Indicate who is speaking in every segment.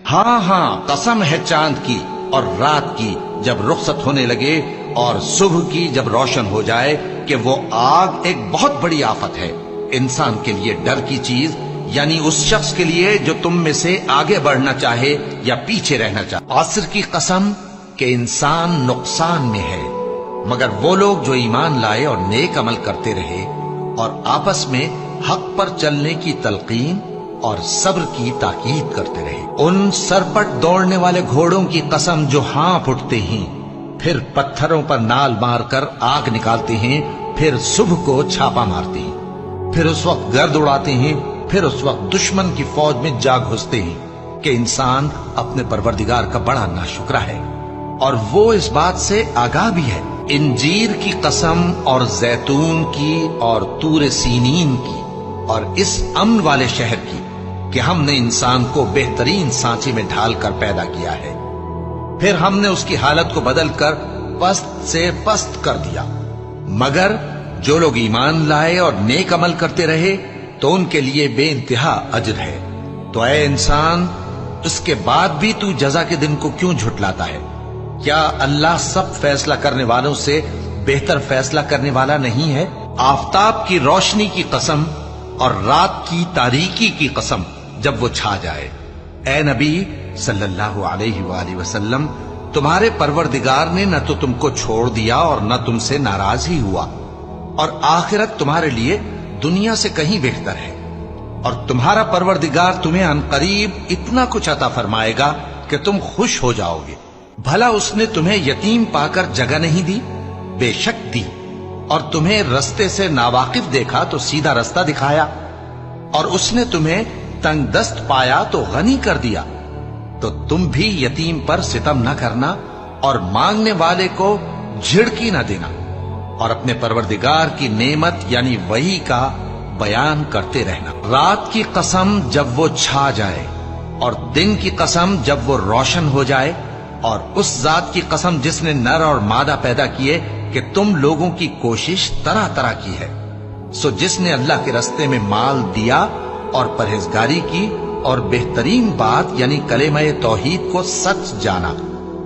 Speaker 1: ہاں ہاں، قسم ہے چاند کی اور رات کی جب رخصت ہونے لگے اور صبح کی جب روشن ہو جائے کہ وہ آگ ایک بہت بڑی آفت ہے انسان کے لیے ڈر کی چیز، یعنی اس شخص کے لیے جو تم میں سے آگے بڑھنا چاہے یا پیچھے رہنا چاہے۔ عصر کی قسم کہ انسان نقصان میں ہے مگر وہ لوگ جو ایمان لائے اور نیک عمل کرتے رہے اور آپس میں حق پر چلنے کی تلقین اور صبر کی تاکید کرتے رہے۔ ان سرپٹ دوڑنے والے گھوڑوں کی قسم جو ہانپ اٹھتے ہیں، پھر پتھروں پر نال مار کر آگ نکالتے ہیں، پھر صبح کو چھاپا مارتے ہیں، پھر اس وقت گرد اڑاتے ہیں، پھر اس وقت دشمن کی فوج میں جا گھستے ہیں کہ انسان اپنے پروردگار کا بڑا ناشکرا ہے اور وہ اس بات سے آگاہ بھی ہے۔ انجیر کی قسم اور زیتون کی اور طور سینین کی اور اس امن والے شہر کی کہ ہم نے انسان کو بہترین سانچے میں ڈھال کر پیدا کیا ہے، پھر ہم نے اس کی حالت کو بدل کر پست سے پست کر دیا، مگر جو لوگ ایمان لائے اور نیک عمل کرتے رہے تو ان کے لیے بے انتہا اجر ہے۔ تو اے انسان، اس کے بعد بھی تو جزا کے دن کو کیوں جھٹلاتا ہے؟ کیا اللہ سب فیصلہ کرنے والوں سے بہتر فیصلہ کرنے والا نہیں ہے؟ آفتاب کی روشنی کی قسم اور رات کی تاریکی کی قسم جب وہ چھا جائے۔ اے نبی صلی اللہ علیہ وآلہ وسلم، تمہارے پروردگار نے نہ تو تم کو چھوڑ دیا اور نہ تم سے ناراض ہی ہوا، اور آخرت تمہارے لیے دنیا سے کہیں بہتر ہے، اور تمہارا پروردگار تمہیں عنقریب اتنا کچھ عطا فرمائے گا کہ تم خوش ہو جاؤ گے۔ بھلا اس نے تمہیں یتیم پا کر جگہ نہیں دی؟ بے شک دی، اور تمہیں رستے سے ناواقف دیکھا تو سیدھا رستہ دکھایا، اور اس نے تمہیں تنگ دست پایا تو غنی کر دیا۔ تو تم بھی یتیم پر ستم نہ کرنا اور مانگنے والے کو جھڑکی نہ دینا، اور اپنے پروردگار کی نعمت یعنی وحی کا بیان کرتے رہنا۔ رات کی قسم جب وہ چھا جائے اور دن کی قسم جب وہ روشن ہو جائے، اور اس ذات کی قسم جس نے نر اور مادہ پیدا کیے کہ تم لوگوں کی کوشش طرح طرح کی ہے۔ سو جس نے اللہ کے رستے میں مال دیا اور پرہیزگاری کی اور بہترین بات یعنی کلمہ توحید کو سچ جانا،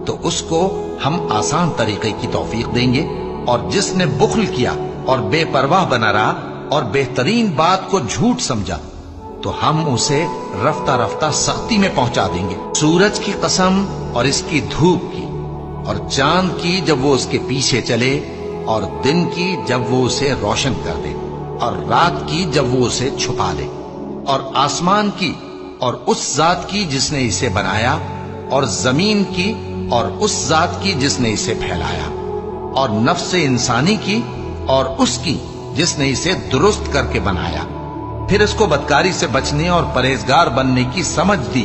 Speaker 1: تو اس کو ہم آسان طریقے کی توفیق دیں گے، اور جس نے بخل کیا اور بے پرواہ بنا رہا اور بہترین بات کو جھوٹ سمجھا تو ہم اسے رفتہ رفتہ سختی میں پہنچا دیں گے۔ سورج کی قسم اور اس کی دھوپ کی، اور چاند کی جب وہ اس کے پیچھے چلے، اور دن کی جب وہ اسے روشن کر دے، اور رات کی جب وہ اسے چھپا لے، اور آسمان کی اور اس ذات کی جس نے اسے بنایا، اور زمین کی اور اس ذات کی جس نے اسے پھیلایا، اور نفس انسانی کی اور اس کی جس نے اسے درست کر کے بنایا، پھر اس کو بدکاری سے بچنے اور پرہیزگار بننے کی سمجھ دی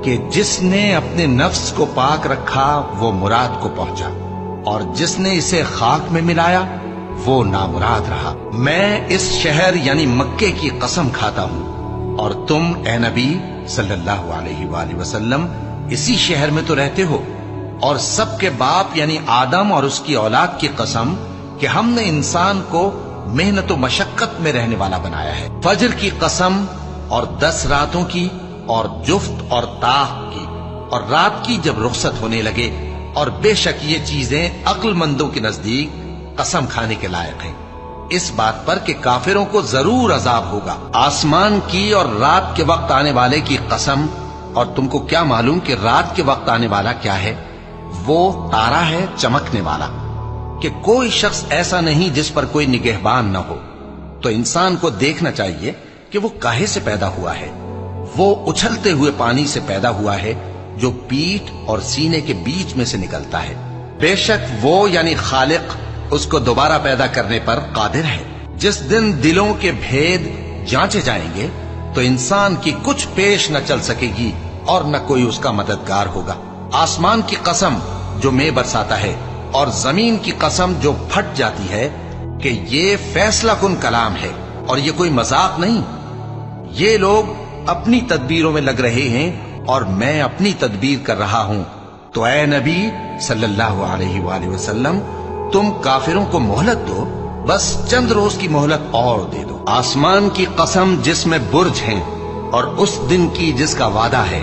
Speaker 1: کہ جس نے اپنے نفس کو پاک رکھا وہ مراد کو پہنچا، اور جس نے اسے خاک میں ملایا وہ نامراد رہا۔ میں اس شہر یعنی مکے کی قسم کھاتا ہوں، اور تم اے نبی صلی اللہ علیہ وآلہ وسلم اسی شہر میں تو رہتے ہو، اور سب کے باپ یعنی آدم اور اس کی اولاد کی قسم کہ ہم نے انسان کو محنت و مشقت میں رہنے والا بنایا ہے۔ فجر کی قسم اور 10 راتوں کی اور جفت اور طاق کی، اور رات کی جب رخصت ہونے لگے، اور بے شک یہ چیزیں عقل مندوں کے نزدیک قسم کھانے کے لائق ہیں، اس بات پر کہ کافروں کو ضرور عذاب ہوگا۔ آسمان کی اور رات کے وقت آنے والے کی قسم، اور تم کو کیا معلوم کہ رات کے وقت آنے والا کیا ہے؟ وہ تارا ہے چمکنے والا، کہ کوئی شخص ایسا نہیں جس پر کوئی نگہبان نہ ہو۔ تو انسان کو دیکھنا چاہیے کہ وہ کاہے سے پیدا ہوا ہے۔ وہ اچھلتے ہوئے پانی سے پیدا ہوا ہے جو پیٹھ اور سینے کے بیچ میں سے نکلتا ہے۔ بے شک وہ یعنی خالق اس کو دوبارہ پیدا کرنے پر قادر ہے۔ جس دن دلوں کے بھید جانچے جائیں گے تو انسان کی کچھ پیش نہ چل سکے گی اور نہ کوئی اس کا مددگار ہوگا۔ آسمان کی قسم جو مے برساتا ہے، اور زمین کی قسم جو پھٹ جاتی ہے، کہ یہ فیصلہ کن کلام ہے اور یہ کوئی مذاق نہیں۔ یہ لوگ اپنی تدبیروں میں لگ رہے ہیں اور میں اپنی تدبیر کر رہا ہوں۔ تو اے نبی صلی اللہ علیہ وآلہ وسلم، تم کافروں کو مہلت دو، بس چند روز کی مہلت اور دے دو۔ آسمان کی قسم جس میں برج ہیں، اور اس دن کی جس کا وعدہ ہے،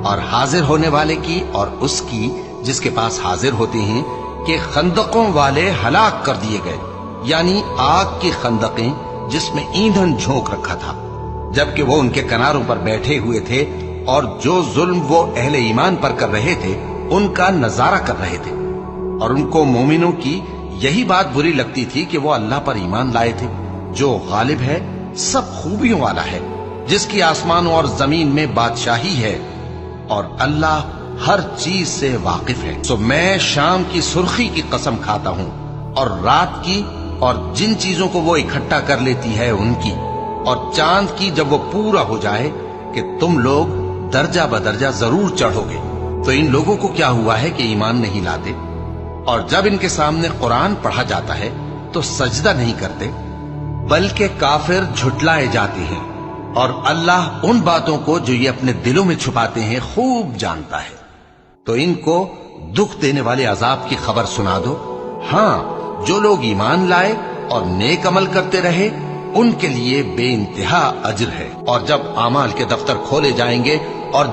Speaker 1: اور حاضر ہونے والے کی اور اس کی جس کے پاس حاضر ہوتے ہیں کہ خندقوں والے ہلاک کر دیے گئے، یعنی آگ کی خندقیں جس میں ایندھن جھونک رکھا تھا، جبکہ وہ ان کے کناروں پر بیٹھے ہوئے تھے اور جو ظلم وہ اہل ایمان پر کر رہے تھے ان کا نظارہ کر رہے تھے، اور ان کو مومنوں کی یہی بات بری لگتی تھی کہ وہ اللہ پر ایمان لائے تھے جو غالب ہے، سب خوبیوں والا ہے، جس کی آسمانوں اور زمین میں بادشاہی ہے، اور اللہ ہر چیز سے واقف ہے۔ سو میں شام کی سرخی کی قسم کھاتا ہوں اور رات کی اور جن چیزوں کو وہ اکٹھا کر لیتی ہے ان کی، اور چاند کی جب وہ پورا ہو جائے کہ تم لوگ درجہ بدرجہ ضرور چڑھو گے۔ تو ان لوگوں کو کیا ہوا ہے کہ ایمان نہیں لاتے، اور جب ان کے سامنے قرآن پڑھا جاتا ہے تو سجدہ نہیں کرتے، بلکہ کافر جھٹلائے جاتے ہیں، اور اللہ ان باتوں کو جو یہ اپنے دلوں میں چھپاتے ہیں خوب جانتا ہے۔ تو ان کو دکھ دینے والے عذاب کی خبر سنا دو۔ ہاں، جو لوگ ایمان لائے اور نیک عمل کرتے رہے ان کے لیے بے انتہا اجر ہے۔ اور جب اعمال کے دفتر کھولے جائیں گے اور